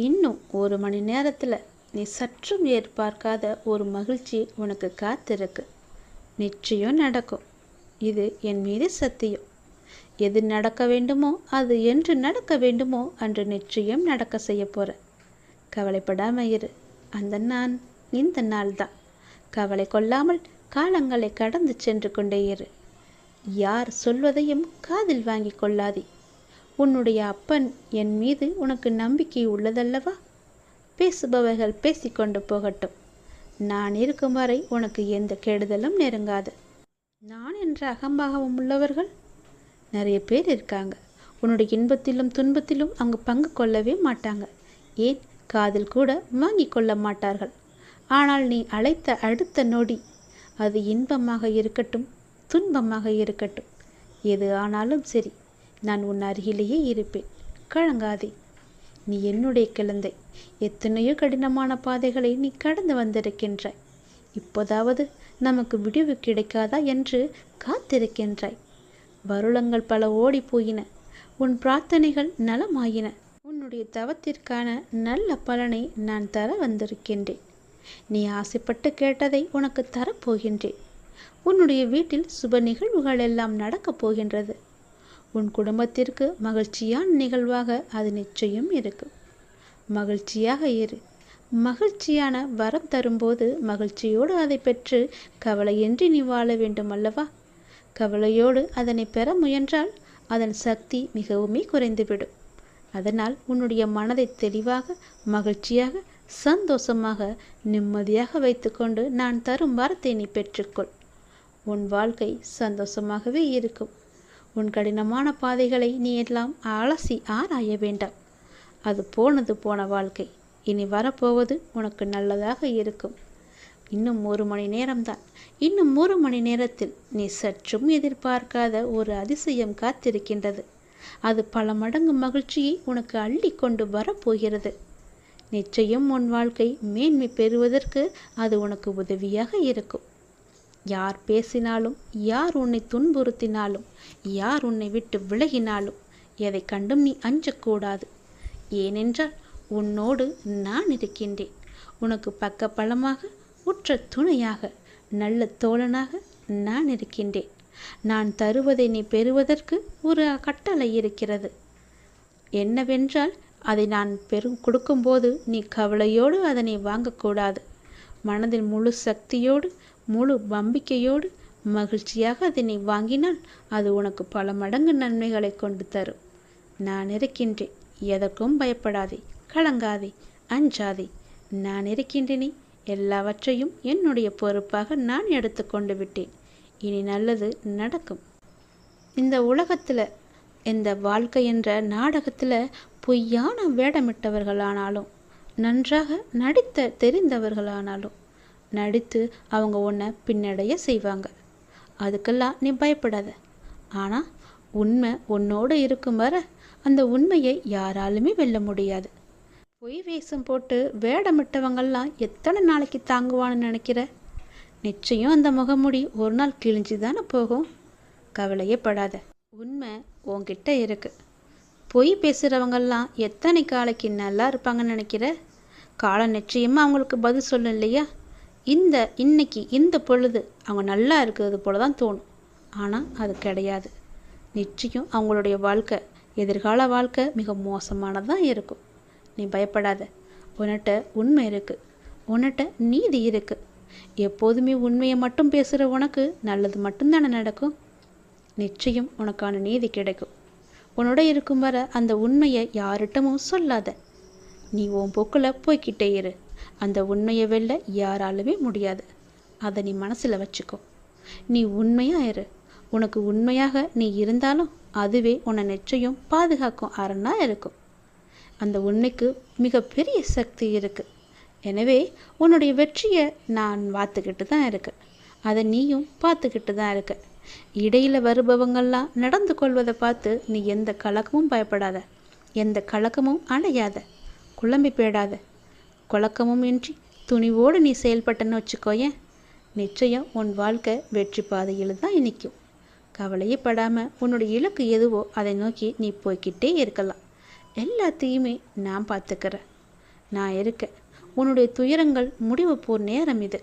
இன்னும் 1 மணி நேரத்தில் நீ சற்றும் எதிர்பார்க்காத ஒரு மகிழ்ச்சி உனக்கு காத்திருக்கு. நிச்சயம் நடக்கும். இது என் மீது சத்தியம். எது நடக்க வேண்டுமோ அது என்று நடக்க வேண்டுமோ அன்று நிச்சயம் நடக்க செய்ய போற. கவலைப்படாமல் இரு. அந்த நான் இந்த நாள் தான். கவலை கொள்ளாமல் காலங்களை கடந்து சென்று கொண்டே இரு. யார் சொல்வதையும் காதில் வாங்கி கொள்ளாதே. உன்னுடைய அப்பன் என் மீது உனக்கு நம்பிக்கை உள்ளதல்லவா? பேசுபவர்கள் பேசிக்கொண்டு போகட்டும். நான் இருக்கும் வரை உனக்கு எந்த கெடுதலும் நெருங்காது. நான் என்ற அகம்பாகம் உள்ளவர்கள் நிறைய பேர் இருக்காங்க. உன்னுடைய இன்பத்திலும் துன்பத்திலும் அவங்க பங்கு கொள்ளவே மாட்டாங்க. ஏன் காதில் கூட வாங்கி கொள்ள மாட்டார்கள். ஆனால் நீ அழைத்த அடுத்த நொடி, அது இன்பமாக இருக்கட்டும் துன்பமாக இருக்கட்டும், எது ஆனாலும் சரி, நான் உன் அருகிலேயே இருப்பேன். கலங்காதே. நீ என்னுடைய குழந்தை. எத்தனையோ கடினமான பாதைகளை நீ கடந்து வந்திருக்கின்றாய். இப்போதாவது நமக்கு விடிவு கிடைக்காதா என்று காத்திருக்கின்றாய். வருளங்கள் பல ஓடி போயின. உன் பிரார்த்தனைகள் நலமாயின. உன்னுடைய தவத்திற்கான நல்ல பலனை நான் தர வந்திருக்கின்றேன். நீ ஆசைப்பட்டு கேட்டதை உனக்கு தரப்போகின்றேன். உன்னுடைய வீட்டில் சுப நிகழ்வுகள் எல்லாம் நடக்கப் போகின்றது. உன் குடும்பத்திற்கு மகிழ்ச்சியான நிகழ்வாக அது நிச்சயம் இருக்கும். மகிழ்ச்சியாக இரு. மகிழ்ச்சியான வரம் தரும்போது மகிழ்ச்சியோடு அதை பெற்று கவலையின்றி நீ வாழ வேண்டும் அல்லவா? கவலையோடு அதனை பெற முயன்றால் அதன் சக்தி மிகவுமே குறைந்துவிடும். அதனால் உன்னுடைய மனதை தெளிவாக, மகிழ்ச்சியாக, சந்தோஷமாக, நிம்மதியாக வைத்துக்கொண்டு நான் தரும் வரத்தை நீ பெற்றுக்கொள். உன் வாழ்க்கை சந்தோஷமாகவே இருக்கும். உன் கடினமான பாதைகளை நீ எல்லாம் அலசி ஆராய வேண்டாம். அது போனது போன வாழ்க்கை. இனி வரப்போவது உனக்கு நல்லதாக இருக்கும். இன்னும் 1 மணி நேரம்தான். இன்னும் 1 மணி நேரத்தில் நீ சற்றும் எதிர்பார்க்காத ஒரு அதிசயம் காத்திருக்கின்றது. அது பல மடங்கு மகிழ்ச்சியை உனக்கு அள்ளி கொண்டு வரப்போகிறது. நிச்சயம் உன் வாழ்க்கை மேன்மை பெறுவதற்கு அது உனக்கு உதவியாக இருக்கும். யார் பேசினாலும், யார் உன்னை துன்புறுத்தினாலும், யார் உன்னை விட்டு விலகினாலும் எதை கண்டும் நீ அஞ்சக்கூடாது. ஏனென்றால் உன்னோடு நான் இருக்கின்றேன். உனக்கு பக்க பலமாக, உற்ற துணையாக, நல்ல தோழனாக நான் இருக்கின்றேன். நான் தருவதை நீ பெறுவதற்கு ஒரு கட்டளை இருக்கிறது. என்னவென்றால் அதை நான் கொடுக்கும்போது நீ கவலையோடு அதனை வாங்கக்கூடாது. மனதில் முழு சக்தியோடு, முழு நம்பிக்கையோடு, மகிழ்ச்சியாக அதனை வாங்கினால் அது உனக்கு பல மடங்கு நன்மைகளை கொண்டு தரும். நான் இருக்கின்றேன். எதற்கும் பயப்படாதே, கலங்காதே, அஞ்சாதே. நான் இருக்கின்றேனே. எல்லாவற்றையும் என்னுடைய பொறுப்பாக நான் எடுத்துக்கொண்டு விட்டேன். இனி நல்லது நடக்கும். இந்த உலகத்தில், இந்த வாழ்க்கை என்ற நாடகத்தில் பொய்யான வேடமிட்டவர்களானாலும், நன்றாக நடித்த தெரிந்தவர்களானாலும் நடித்து அவங்க உன்னை பின்னடைய செய்வாங்க. அதுக்கெல்லாம் நீ பயப்படாத. ஆனால் உண்மை உன்னோடு இருக்கும் வர அந்த உண்மையை யாராலுமே வெல்ல முடியாது. பொய் வேஷம் போட்டு வேடமிட்டவங்கள்லாம் எத்தனை நாளைக்கு தாங்குவான்னு நினைக்கிற? நிச்சயம் அந்த முகமுடி ஒரு நாள் கிழிஞ்சு தானே போகும். கவலையே படாத. உண்மை உன்கிட்ட இருக்கு. பொய் பேசுகிறவங்கெல்லாம் எத்தனை காலைக்கு நல்லா இருப்பாங்கன்னு நினைக்கிற? காலம் நிச்சயமாக அவங்களுக்கு பதில் சொல்லும் இல்லையா? இன்னைக்கு இந்த பொழுது அவங்க நல்லா இருக்கிறது போல தான் தோணும். ஆனால் அது கிடையாது. நிச்சயம் அவங்களுடைய வாழ்க்கை, எதிர்கால வாழ்க்கை மிக மோசமானதான் இருக்கும். நீ பயப்படாத. உன்கிட்ட உண்மை இருக்குது. உன்கிட்ட நீதி இருக்குது. எப்போதுமே உண்மையை மட்டும் பேசுகிற உனக்கு நல்லது மட்டும்தானே நடக்கும். நிச்சயம் உனக்கான நீதி கிடைக்கும். உன்னோட இருக்கும் வர அந்த உண்மையை யார்கிட்டமும் சொல்லாத. நீ உன் போக்கில் போய்கிட்டே இரு. அந்த உண்மையை வெல்ல யாராலுமே முடியாது. அதை நீ மனசில் வச்சுக்கோ. நீ உண்மையாக இரு. உனக்கு உண்மையாக நீ இருந்தாலும் அதுவே உன்னை நிச்சயம் பாதுகாக்கும் அரணாக இருக்கும். அந்த உண்மைக்கு மிகப்பெரிய சக்தி இருக்குது. எனவே உன்னுடைய வெற்றியை நான் பார்த்துக்கிட்டு தான் இருக்கேன். அதை நீயும் பார்த்துக்கிட்டு தான் இருக்க. இடையில் வருபவங்கள்லாம் நடந்து கொள்வதை பார்த்து நீ எந்த கலக்கமும் பயப்படாத. எந்த கலக்கமும் அடையாத. குழம்பி போயிடாத. குழக்கமும் இன்றி துணிவோடு நீ செயல்பட்டன்னு வச்சுக்கோயேன். நிச்சயம் உன் வாழ்க்கை வெற்றி பாதையில் தான் நிற்கும். கவலையே படாமல் உன்னுடைய இலக்கு எதுவோ அதை நோக்கி நீ போய்கிட்டே இருக்கலாம். எல்லாத்தையுமே நான் பார்த்துக்கிறேன். நான் இருக்கேன். உன்னுடைய துயரங்கள் முடிவு போர் நேரம் இது.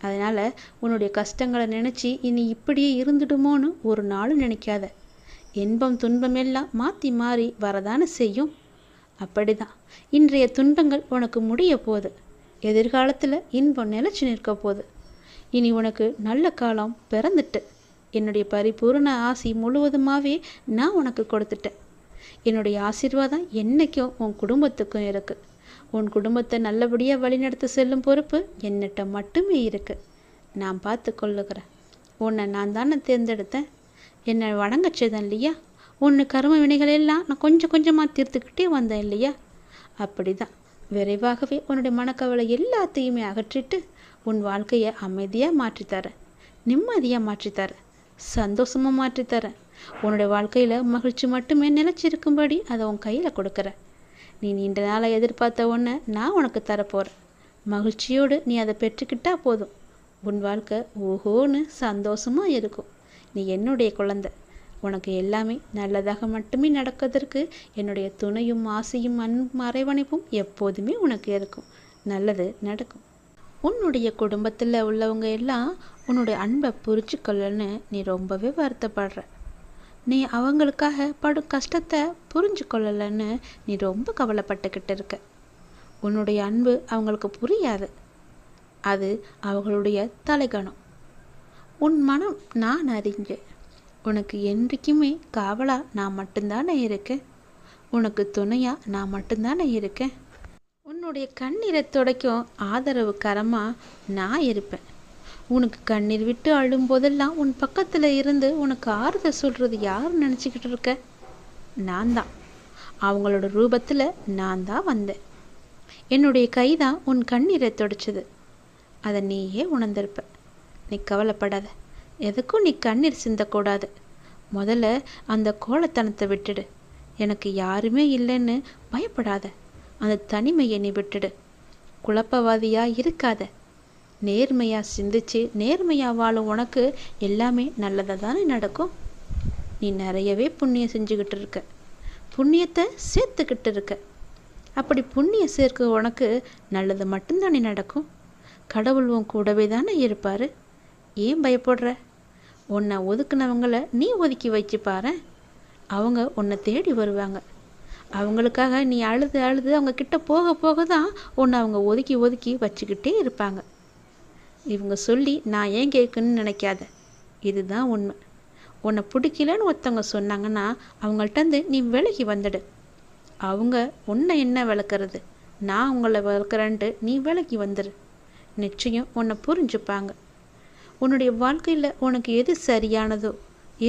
அதனால் உன்னுடைய கஷ்டங்களை நினச்சி இனி இப்படியே இருந்துடுமோன்னு ஒரு நாளும் நினைக்காத. இன்பம் துன்பம் எல்லாம் மாற்றி மாறி வரதானே செய்யும். அப்படிதான் இன்றைய துன்பங்கள் உனக்கு முடிய போகுது. எதிர்காலத்தில் இன்பம் நிலச்சி நிற்க போகுது. இனி உனக்கு நல்ல காலம் பிறந்துட்டு. என்னுடைய பரிபூர்ண ஆசி முழுவதுமாகவே நான் உனக்கு கொடுத்துட்டேன். என்னுடைய ஆசீர்வாதம் என்றைக்கும் உன் குடும்பத்துக்கும் இருக்குது. உன் குடும்பத்தை நல்லபடியாக வழிநடத்த செல்லும் பொறுப்பு என்னிட்ட மட்டுமே இருக்குது. நான் பார்த்து கொள்ளுகிறேன். உன்னை நான் தானே தேர்ந்தெடுத்தேன். என்னை வணங்க செய்தேன் இல்லையா? உன்னை கர்ம வினைகளெல்லாம் நான் கொஞ்சம் கொஞ்சமாக தீர்த்துக்கிட்டே வந்தேன் இல்லையா? அப்படி தான் விரைவாகவே உன்னுடைய மனக்கவலை எல்லாத்தையுமே அகற்றிட்டு உன் வாழ்க்கையை அமைதியாக மாற்றித்தரேன், நிம்மதியாக மாற்றித்தரேன், சந்தோஷமாக மாற்றித்தரேன். உன்னுடைய வாழ்க்கையில் மகிழ்ச்சி மட்டுமே நிலச்சிருக்கும்படி அதை உன் கையில் கொடுக்குறேன். நீ நீண்ட நாளை எதிர்பார்த்த ஒன்றை நான் உனக்கு தரப்போகிறேன். மகிழ்ச்சியோடு நீ அதை பெற்றுக்கிட்டா போதும். உன் வாழ்க்கை ஓஹோன்னு சந்தோஷமாக இருக்கும். நீ என்னுடைய குழந்தை. உனக்கு எல்லாமே நல்லதாக மட்டுமே நடக்கிறதற்கு என்னுடைய துணையும் ஆசையும் அன்பும் அரவணைப்பும் எப்போதுமே உனக்கு இருக்கும். நல்லது நடக்கும். உன்னுடைய குடும்பத்தில் உள்ளவங்க எல்லாம் உன்னுடைய அன்பை புரிஞ்சுக்கொள்ளன்னு நீ ரொம்பவே வருத்தப்படுற. நீ அவங்களுக்காக படும் கஷ்டத்தை புரிஞ்சு கொள்ளலைன்னு நீ ரொம்ப கவலைப்பட்டுக்கிட்டு இருக்க. உன்னுடைய அன்பு அவங்களுக்கு புரியாது. அது அவங்களுடைய தலைகணம். உன் மனம் நான் அறிஞ்சேன். உனக்கு என்றைக்குமே காவலா நான் மட்டும்தானே இருக்கேன். உனக்கு துணையா நான் மட்டும்தானே இருக்கேன். உன்னுடைய கண்ணீரை துடைக்கும் ஆதரவு கரமாக நான் இருப்பேன். உனக்கு கண்ணீர் விட்டு அழும்போதெல்லாம் உன் பக்கத்தில் இருந்து உனக்கு ஆறுதல் சொல்கிறது யாரும் நினச்சிக்கிட்டு இருக்க? நான் தான். அவங்களோட ரூபத்தில் நான் தான் வந்தேன். என்னுடைய கை தான் உன் கண்ணீரை துடைச்சது. அதை நீயே உணர்ந்திருப்ப. நீ கவலைப்படாத. எதுக்கும் நீ கண்ணீர் சிந்தக்கூடாது. முதல்ல அந்த கோலத்தனத்தை விட்டுடு. எனக்கு யாருமே இல்லைன்னு பயப்படாத. அந்த தனிமையை நீ விட்டுடு. குழப்பவாதியாக இருக்காத. நேர்மையாக சிந்திச்சு நேர்மையாக வாழும் உனக்கு எல்லாமே நல்லதாக தானே நடக்கும். நீ நிறையவே புண்ணியம் செஞ்சுக்கிட்டு இருக்க. புண்ணியத்தை சேர்த்துக்கிட்டு இருக்க. அப்படி புண்ணியம் சேர்க்க உனக்கு நல்லது மட்டும்தானே நடக்கும். கடவுள் உன் கூடவே தானே இருப்பார். ஏன் பயப்படுற? உன்னை ஒதுக்குனவங்களை நீ ஒதுக்கி வச்சு பாரு. அவங்க உன்னை தேடி வருவாங்க. அவங்களுக்காக நீ அழுது அழுது அவங்க கிட்ட போக போக தான் உன்னை அவங்க ஒதுக்கி ஒதுக்கி வச்சுக்கிட்டே இருப்பாங்க. இவங்க சொல்லி நான் ஏன் கேட்கணும்னு நினைக்காத. இதுதான் உண்மை. உன்னை பிடிக்கலன்னு ஒருத்தவங்க சொன்னாங்கன்னா அவங்கள்ட்டேருந்து நீ விலகி வந்துடு. அவங்க உன்னை என்ன விளக்குறது? நான் உங்களை விளக்குறேன்ட்டு நீ விலகி வந்துடு. நிச்சயம் உன்னை புரிஞ்சுப்பாங்க. உன்னுடைய வாழ்க்கையில் உனக்கு எது சரியானதோ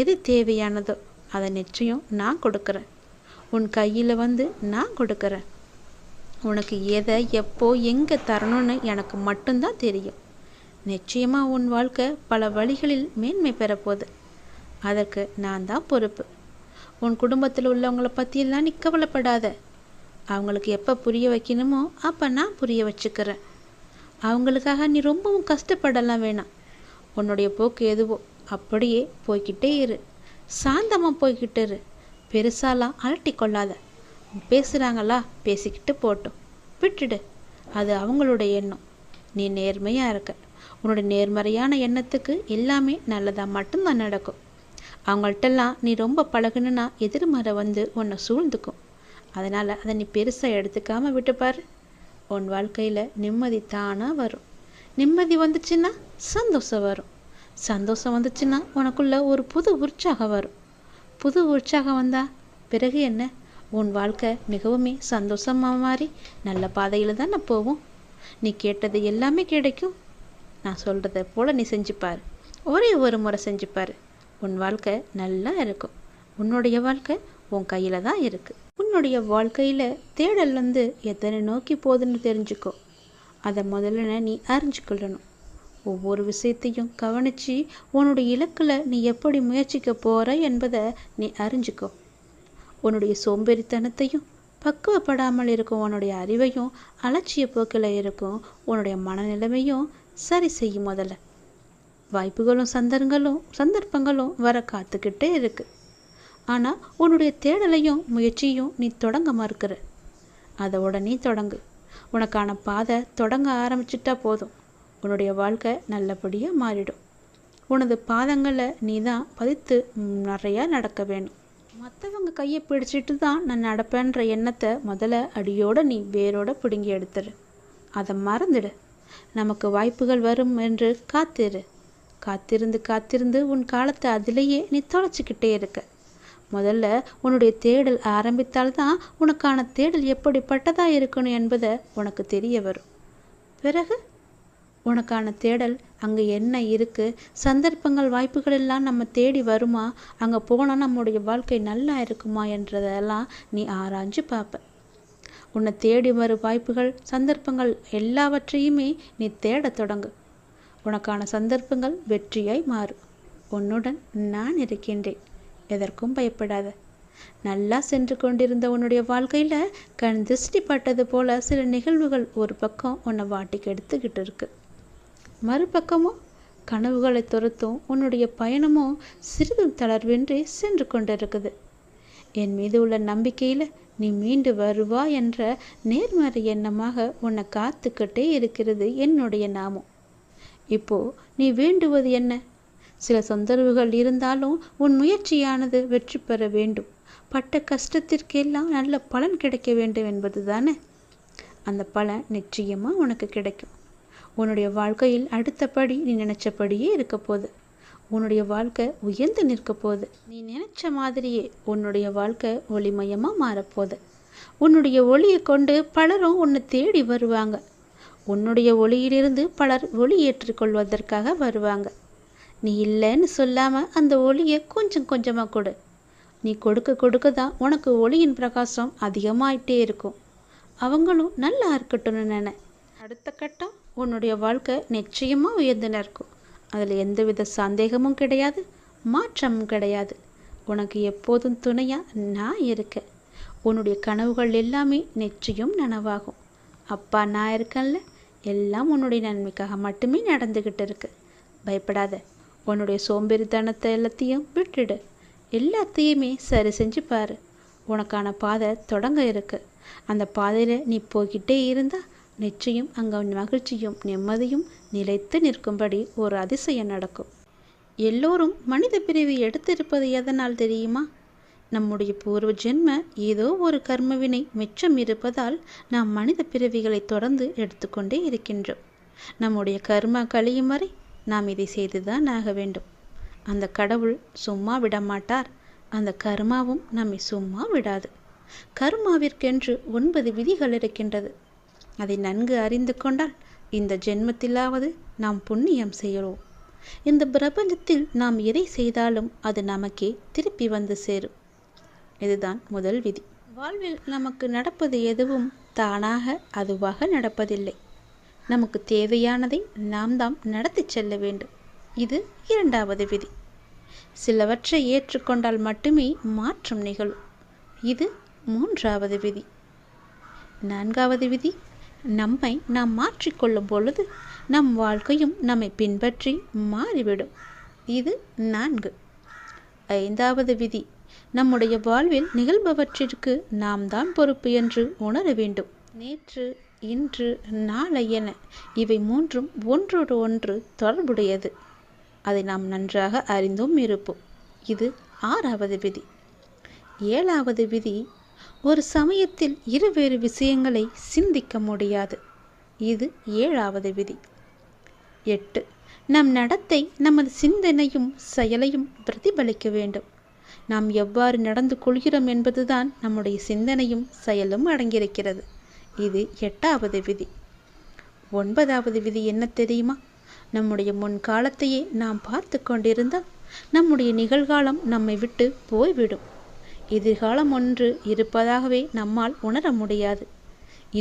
எது தேவையானதோ அதை நிச்சயம் நான் கொடுக்குறேன். உன் கையில் வந்து நான் கொடுக்குறேன். உனக்கு எதை எப்போ எங்கே தரணும்னு எனக்கு மட்டும்தான் தெரியும். நிச்சயமாக உன் வாழ்க்கை பல வழிகளில் மேன்மை பெறப்போகுது. அதற்கு நான் தான் பொறுப்பு. உன் குடும்பத்தில் உள்ளவங்கள பற்றியெல்லாம் நீ கவலைப்படாத. அவங்களுக்கு எப்போ புரிய வைக்கணுமோ அப்போ நான் புரிய வச்சுக்கிறேன். அவங்களுக்காக நீ ரொம்பவும் கஷ்டப்படலாம் வேணாம். உன்னுடைய போக்கு எதுவோ அப்படியே போய்கிட்டே இரு. சாந்தமாக போய்கிட்டு இரு. பெருசாலாம் அலட்டி கொள்ளாத. பேசுகிறாங்களா, பேசிக்கிட்டு போட்டோம், விட்டுடு. அது அவங்களுடைய எண்ணம். நீ நேர்மையாக இருக்க. உன்னுடைய நேர்மறையான எண்ணத்துக்கு எல்லாமே நல்லதாக மட்டும்தான் நடக்கும். அவங்கள்ட்டெல்லாம் நீ ரொம்ப பழகுனா எதிர்மறை வந்து உன்னை சூழ்ந்துக்கும். அதனால் அதை நீ பெருசாக எடுத்துக்காமல் விட்டுப்பாரு. உன் வாழ்க்கையில் நிம்மதி தானாக வரும். நிம்மதி வந்துச்சுன்னா சந்தோஷம் வரும். சந்தோஷம் வந்துச்சுன்னா உனக்குள்ள ஒரு புது உற்சாகம் வரும். புது உற்சாகம் வந்தால் பிறகு என்ன? உன் வாழ்க்கை மிகவும் சந்தோஷமாக மாறி நல்ல பாதையில் தானே போவோம். நீ கேட்டது எல்லாமே கிடைக்கும். நான் சொல்கிறத போல் நீ செஞ்சுப்பார். ஒரே ஒரு முறை செஞ்சுப்பார். உன் வாழ்க்கை நல்லா இருக்கும். உன்னுடைய வாழ்க்கை உன் கையில் தான் இருக்குது. உன்னுடைய வாழ்க்கையில் தேடல் வந்து எத்தனை நோக்கி போகுதுன்னு தெரிஞ்சுக்கோ. அதை முதல்ல நீ அறிஞ்சிக்கொள்ளணும். ஒவ்வொரு விஷயத்தையும் கவனித்து உன்னுடைய இலக்கில் நீ எப்படி முயற்சிக்க போகிற என்பதை நீ அறிஞ்சிக்கோ. உன்னுடைய சோம்பேறித்தனத்தையும் பக்குவப்படாமல் இருக்கும் உன்னுடைய அறிவையும் அலட்சிய போக்கில் இருக்கும் உன்னுடைய மனநிலைமையும் சரி செய்யும். முதல்ல வாய்ப்புகளும் சந்தர்ப்பங்களும் வர காத்துக்கிட்டே இருக்குது. ஆனால் உன்னுடைய தேடலையும் முயற்சியும் நீ தொடங்க மறுக்கிற. அதை உடனே தொடங்கு. உனக்கான பாதை தொடங்க ஆரம்பிச்சிட்டா போதும், உன்னுடைய வாழ்க்கை நல்லபடியாக மாறிடும். உனது பாதங்களை நீ தான் பதித்து நிறையா நடக்க வேணும். மற்றவங்க கையை பிடிச்சிட்டு தான் நான் நடப்பேன்ற எண்ணத்தை முதல்ல அடியோடு நீ வேரோட பிடுங்கி எடுத்துரு. அதை மறந்துடு. நமக்கு வாய்ப்புகள் வரும் என்று காத்திரு. காத்திருந்து காத்திருந்து உன் காலத்தை அதிலேயே நீ தொலைச்சிக்கிட்டே இருக்க. முதல்ல உன்னுடைய தேடல் ஆரம்பித்தால்தான் உனக்கான தேடல் எப்படிப்பட்டதாக இருக்கணும் என்பதை உனக்கு தெரிய வரும். பிறகு உனக்கான தேடல் அங்கே என்ன இருக்குது, சந்தர்ப்பங்கள் வாய்ப்புகள் எல்லாம் நம்ம தேடி வருமா, அங்கே போனால் நம்முடைய வாழ்க்கை நல்லா இருக்குமா என்றதெல்லாம் நீ ஆராய்ஞ்சு பார்ப்ப. உன்னை தேடி வரும் வாய்ப்புகள் சந்தர்ப்பங்கள் எல்லாவற்றையுமே நீ தேடத் தொடங்கு. உனக்கான சந்தர்ப்பங்கள் வெற்றியாய் மாறும். உன்னுடன் நான் இருக்கின்றேன், எதற்கும் பயப்படாத. நல்லா சென்று கொண்டிருந்த உன்னுடைய வாழ்க்கையில் கண் திருஷ்டி பட்டது போல சில நிகழ்வுகள் ஒரு பக்கம் உன்னை வாட்டிக்கு எடுத்துக்கிட்டு இருக்கு. மறுபக்கமோ கனவுகளை துரத்தும் உன்னுடைய பயணமோ சிறிதும் தளர்வின்றி சென்று கொண்டிருக்குது. என் மீது உள்ள நம்பிக்கையில் நீ மீண்டு வருவா என்ற நேர்மறை எண்ணமாக உன்னை காத்துக்கிட்டே இருக்கிறது என்னுடைய நாமம். இப்போ நீ வேண்டுவது என்ன? சில தொந்தரவுகள் இருந்தாலும் உன் முயற்சியானது வெற்றி பெற வேண்டும். பட்ட கஷ்டத்திற்கெல்லாம் நல்ல பலன் கிடைக்க வேண்டும் என்பது தானே. அந்த பலன் நிச்சயமாக உனக்கு கிடைக்கும். உன்னுடைய வாழ்க்கையில் அடுத்தபடி நீ நினைச்சபடியே இருக்க போகுது. உன்னுடைய வாழ்க்கை உயர்ந்து நிற்க போகுது. நீ நினைச்ச மாதிரியே உன்னுடைய வாழ்க்கை ஒளிமயமாக மாறப்போகுது. உன்னுடைய ஒளியை கொண்டு பலரும் உன்னை தேடி வருவாங்க. உன்னுடைய ஒளியிலிருந்து பலர் ஒளி ஏற்றுக்கொள்வதற்காக வருவாங்க. நீ இல்லைன்னு சொல்லாமல் அந்த ஒளியை கொஞ்சம் கொஞ்சமாக கொடு. நீ கொடுக்க கொடுக்க தான் உனக்கு ஒளியின் பிரகாசம் அதிகமாயிட்டே இருக்கும். அவங்களும் நல்லா இருக்கட்டும்னு நினை. அடுத்த கட்டம் உன்னுடைய வாழ்க்கை நிச்சயமாக உயர்ந்து நிற்கும். அதில் எந்தவித சந்தேகமும் கிடையாது, மாற்றமும் கிடையாது. உனக்கு எப்போதும் துணையாக நான் இருக்கேன். உன்னுடைய கனவுகள் எல்லாமே நிச்சயம் நனவாகும். அப்பா நான் இருக்கேன்ல, எல்லாம் உன்னுடைய நன்மைக்காக மட்டுமே நடந்துக்கிட்டு இருக்கு. பயப்படாத. உன்னுடைய சோம்பேறித்தனத்தை எல்லாத்தையும் விட்டுடு. எல்லாத்தையுமே சரி செஞ்சு பாரு. உனக்கான பாதை தொடங்க இருக்கு. அந்த பாதையில் நீ போய்கிட்டே இருந்தால் நிச்சயம் அங்கே மகிழ்ச்சியும் நிம்மதியும் நிலைத்து நிற்கும்படி ஒரு அதிசயம் நடக்கும். எல்லோரும் மனித பிறவி எடுத்திருப்பது எதனால் தெரியுமா? நம்முடைய பூர்வ ஜென்ம ஏதோ ஒரு கர்மவினை மிச்சம் இருப்பதால் நாம் மனித பிறவிகளை தொடர்ந்து எடுத்துக்கொண்டே இருக்கின்றோம். நம்முடைய கர்மா கழியும் வரை நாம் இதை செய்துதான் ஆக வேண்டும். அந்த கடவுள் சும்மா விடமாட்டார். அந்த கர்மாவும் நம்மை சும்மா விடாது. கர்மாவிற்கென்று 9 விதிகள் இருக்கின்றது. அதை நன்கு அறிந்து கொண்டால் இந்த ஜென்மத்திலாவது நாம் புண்ணியம் செய்கிறோம். இந்த பிரபஞ்சத்தில் நாம் எதை செய்தாலும் அது நமக்கே திருப்பி வந்து சேரும். இதுதான் முதல் விதி. வாழ்வில் நமக்கு நடப்பது எதுவும் தானாக அதுவாக நடப்பதில்லை. நமக்கு தேவையானதை நாம் தான் நடத்தி செல்ல வேண்டும். இது 2வது விதி. சிலவற்றை ஏற்றுக்கொண்டால் மட்டுமே மாற்றம் நிகழும். இது 3வது விதி. 4வது விதி, நம்மை நாம் மாற்றிக்கொள்ளும் பொழுது நம் வாழ்க்கையும் நம்மை பின்பற்றி மாறிவிடும். இது 4. 5வது விதி, நம்முடைய வாழ்வில் நிகழ்பவற்றிற்கு நாம் தான் பொறுப்பு என்று உணர வேண்டும். நேற்று, இன்று, நாளை என இவை 3ம் ஒன்றோடு ஒன்று தொடர்புடையது. அதை நாம் நன்றாக அறிந்தும் இருப்போம். இது 6வது விதி. 7வது விதி, ஒரு சமயத்தில் இருவேறு விஷயங்களை சிந்திக்க முடியாது. இது 7வது விதி. 8, நம் நடத்தை நமது சிந்தனையும் செயலையும் பிரதிபலிக்க வேண்டும். நாம் எவ்வாறு நடந்து கொள்கிறோம் என்பதுதான் நம்முடைய சிந்தனையும் செயலும் அடங்கியிருக்கிறது. இது 8வது விதி. 9வது விதி என்ன தெரியுமா? நம்முடைய முன்காலத்தையே நாம் பார்த்து கொண்டிருந்தால் நம்முடைய நிகழ்காலம் நம்மை விட்டு போய்விடும். எதிர்காலம் ஒன்று இருப்பதாகவே நம்மால் உணர முடியாது.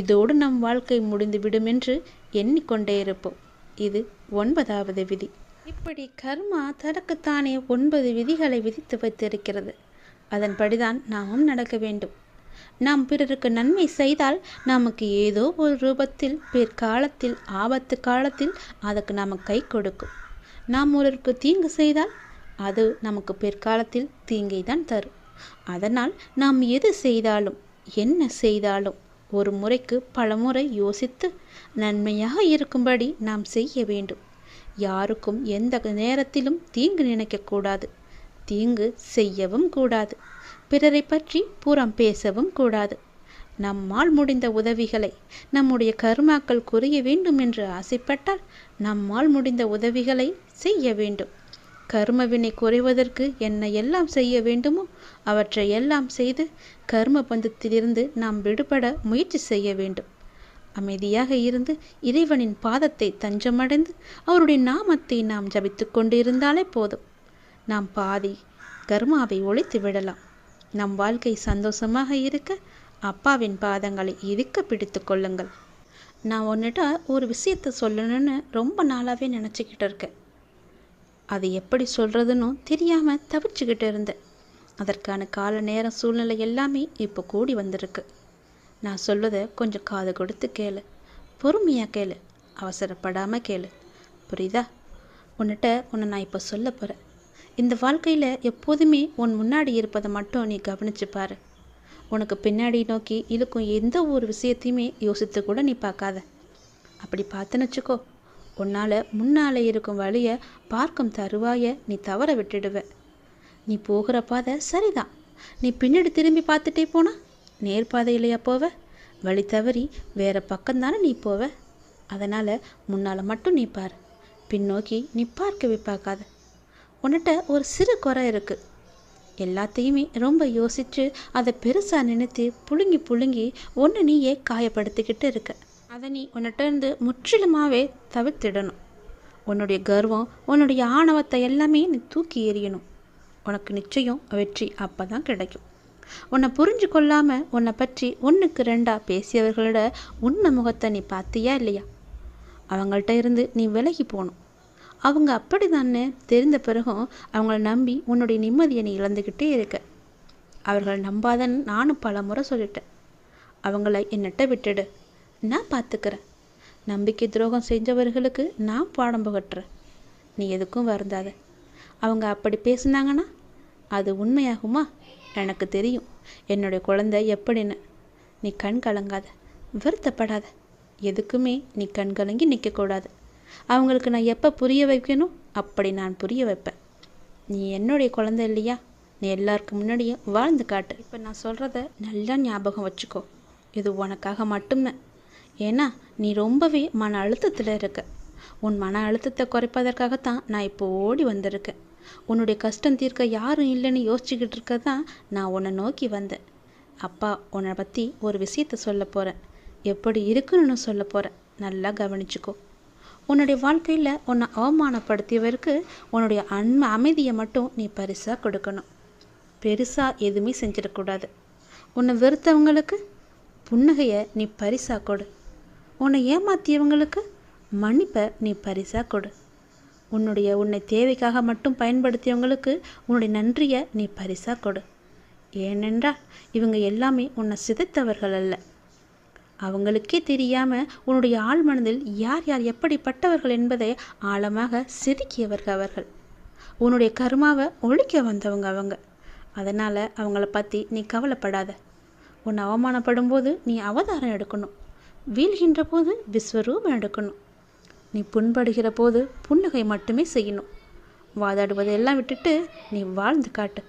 இதோடு நம் வாழ்க்கை முடிந்துவிடும் என்று எண்ணிக்கொண்டே இருப்போம். இது 9வது விதி. இப்படி கர்மா தனக்குத்தானே 9 விதிகளை விதித்து வைத்திருக்கிறது. அதன்படிதான் நாமும் நடக்க வேண்டும். நாம் பிறருக்கு நன்மை செய்தால் நமக்கு ஏதோ ஒரு ரூபத்தில் பிற்காலத்தில் ஆபத்து காலத்தில் அதற்கு நமக்கு கை கொடுக்கும். நாம் ஒருவருக்கு தீங்கு செய்தால் அது நமக்கு பிற்காலத்தில் தீங்கை தான் தரும். அதனால் நாம் எது செய்தாலும் என்ன செய்தாலும் ஒரு முறைக்கு பல முறை யோசித்து நன்மையாக இருக்கும்படி நாம் செய்ய வேண்டும். யாருக்கும் எந்த நேரத்திலும் தீங்கு நினைக்கக்கூடாது, தீங்கு செய்யவும் கூடாது, பிறரை பற்றி புறம் பேசவும் கூடாது. நம்மால் முடிந்த உதவிகளை, நம்முடைய கர்மாக்கள் குறைய வேண்டும் என்று ஆசைப்பட்டால் நம்மால் முடிந்த உதவிகளை செய்ய வேண்டும். கர்மவினை குறைவதற்கு என்ன எல்லாம் செய்ய வேண்டுமோ அவற்றை எல்லாம் செய்து கர்ம பந்தத்திலிருந்து நாம் விடுபட முயற்சி செய்ய வேண்டும். அமைதியாக இருந்து இறைவனின் பாதத்தை தஞ்சமடைந்து அவருடைய நாமத்தை நாம் ஜபித்து கொண்டு இருந்தாலே போதும். நாம் பாதி கர்மாவை ஒழித்து விடலாம். நம் வாழ்க்கை சந்தோஷமாக இருக்க அப்பாவின் பாதங்களை இறுக்க பிடித்து கொள்ளுங்கள். நான் உன்னிட்ட ஒரு விஷயத்தை சொல்லணும்னு ரொம்ப நாளாகவே நினச்சிக்கிட்டு இருக்கேன். அது எப்படி சொல்கிறதுன்னு தெரியாமல் தவிச்சுக்கிட்டு இருந்தேன். அதற்கான கால நேரம் சூழ்நிலை எல்லாமே இப்போ கூடி வந்திருக்கு. நான் சொல்வதை கொஞ்சம் காது கொடுத்து கேளு, பொறுமையாக கேளு, அவசரப்படாமல் கேளு, புரியுதா? உன்னை நான் இப்போ சொல்ல போகிறேன். இந்த வாழ்க்கையில் எப்போதுமே உன் முன்னாடி இருப்பதை மட்டும் நீ கவனிச்சு பாரு. உனக்கு பின்னாடி நோக்கி இழுக்கும் எந்த ஒரு விஷயத்தையுமே யோசித்து கூட நீ பார்க்காத. அப்படி பார்த்துன்னு வச்சுக்கோ, உன்னால் முன்னால் இருக்கும் வழியை பார்க்கும் தருவாயை நீ தவற விட்டுடுவ. நீ போகிற பாதை சரிதான். நீ பின்னாடி திரும்பி பார்த்துட்டே போனா நேர்பாதையிலையா போவ? வழி தவறி வேற பக்கம்தானே நீ போவ. அதனால் முன்னால் மட்டும் நீ பார், பின்னோக்கி நீ பார்க்கவே பார்க்காத. உன்கிட்ட ஒரு சிறு குறை இருக்குது. எல்லாத்தையுமே ரொம்ப யோசித்து அதை பெருசாக நினைத்து புழுங்கி புழுங்கி ஒன்று நீயே காயப்படுத்திக்கிட்டு இருக்க. அதை நீ உன்னிட்ட இருந்து முற்றிலுமாகவே தவிர்த்திடணும். உன்னுடைய கர்வம், உன்னுடைய ஆணவத்தை எல்லாமே நீ தூக்கி எறியணும். உனக்கு நிச்சயம் வெற்றி அப்போ தான் கிடைக்கும். உன்னை புரிஞ்சு கொள்ளாமல் உன்னை பற்றி ஒன்றுக்கு ரெண்டாக பேசியவர்களோட உண்மை முகத்தை நீ பார்த்தியா இல்லையா? அவங்கள்ட்ட இருந்து நீ விலகி போகணும். அவங்க அப்படி தானே தெரிந்த பிறகும் அவங்கள நம்பி உன்னுடைய நிம்மதியை நீ இழந்துக்கிட்டே இருக்க. அவர்களை நம்பாதன்னு நானும் பல முறை சொல்லிட்டேன். அவங்கள என்னட்ட விட்டுடு, நான் பார்த்துக்கிறேன். நம்பிக்கை துரோகம் செஞ்சவர்களுக்கு நான் பாடம் புகட்டுறேன். நீ எதுக்கும் வருந்தாத. அவங்க அப்படி பேசுனாங்கன்னா அது உண்மையாகுமா? எனக்கு தெரியும் என்னுடைய குழந்தை எப்படின்னு. நீ கண் கலங்காத, வருத்தப்படாத. எதுக்குமே நீ கண் கலங்கி நிற்கக்கூடாது. அவங்களுக்கு நான் எப்போ புரிய வைக்கணும் அப்படி நான் புரிய வைப்பேன். நீ என்னுடைய குழந்தை இல்லையா? நீ எல்லாருக்கும் முன்னாடியும் வாழ்ந்து காட்டு. இப்போ நான் சொல்கிறத நல்லா ஞாபகம் வச்சுக்கோ. இது உனக்காக மட்டும்தான். ஏன்னா நீ ரொம்பவே மன அழுத்தத்தில் இருக்க. உன் மன அழுத்தத்தை குறைப்பதற்காகத்தான் நான் இப்போ ஓடி வந்திருக்கேன். உன்னுடைய கஷ்டம் தீர்க்க யாரும் இல்லைன்னு யோசிச்சுக்கிட்டு இருக்க தான் நான் உன்னை நோக்கி வந்தேன். அப்பா உன்னை பற்றி ஒரு விஷயத்த சொல்ல போகிறேன். எப்படி இருக்குன்னு சொல்ல போகிறேன். நல்லா கவனிச்சுக்கோ. உன்னுடைய வாழ்க்கையில் உன்னை அவமானப்படுத்தியவருக்கு உன்னுடைய அமைதியை மட்டும் நீ பரிசாக கொடுக்கணும். பெருசாக எதுவுமே செஞ்சிடக்கூடாது. உன்னை வெறுத்தவங்களுக்கு புன்னகையை நீ பரிசாக கொடு. உன்னை ஏமாற்றியவங்களுக்கு மன்னிப்பை நீ பரிசாக கொடு. உன்னை தேவைக்காக மட்டும் பயன்படுத்தியவங்களுக்கு உன்னுடைய நன்றியை நீ பரிசாக கொடு. ஏனென்றால் இவங்க எல்லாமே உன்னை சிதைத்தவர்கள் அல்ல. அவங்களுக்கே தெரியாமல் உன்னுடைய ஆழ் மனதில் யார் யார் எப்படிப்பட்டவர்கள் என்பதை ஆழமாக செதுக்கியவர்கள் அவர்கள். உன்னுடைய கர்மாவை ஒழிக்க வந்தவங்க அவங்க. அதனால் அவங்கள பற்றி நீ கவலைப்படாத. உன்னை அவமானப்படும் போது நீ அவதாரம் எடுக்கணும். வீழ்கின்ற போது விஸ்வரூபம் எடுக்கணும். நீ புண்படுகிற போது புன்னகை மட்டுமே செய்யணும். வாதாடுவதெல்லாம் விட்டுட்டு நீ வாழ்ந்து காட்டு.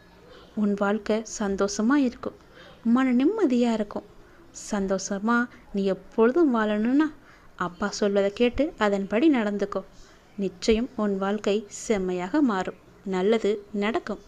உன் வாழ்க்கை சந்தோஷமாக இருக்கும், மன நிம்மதியாக இருக்கும். சந்தோஷமாக நீ எப்பொழுதும் வாழணும்னா அப்பா சொல்வதை கேட்டு அதன்படி நடந்துக்கோ. நிச்சயம் உன் வாழ்க்கை செம்மையாக மாறும். நல்லது நடக்கும்.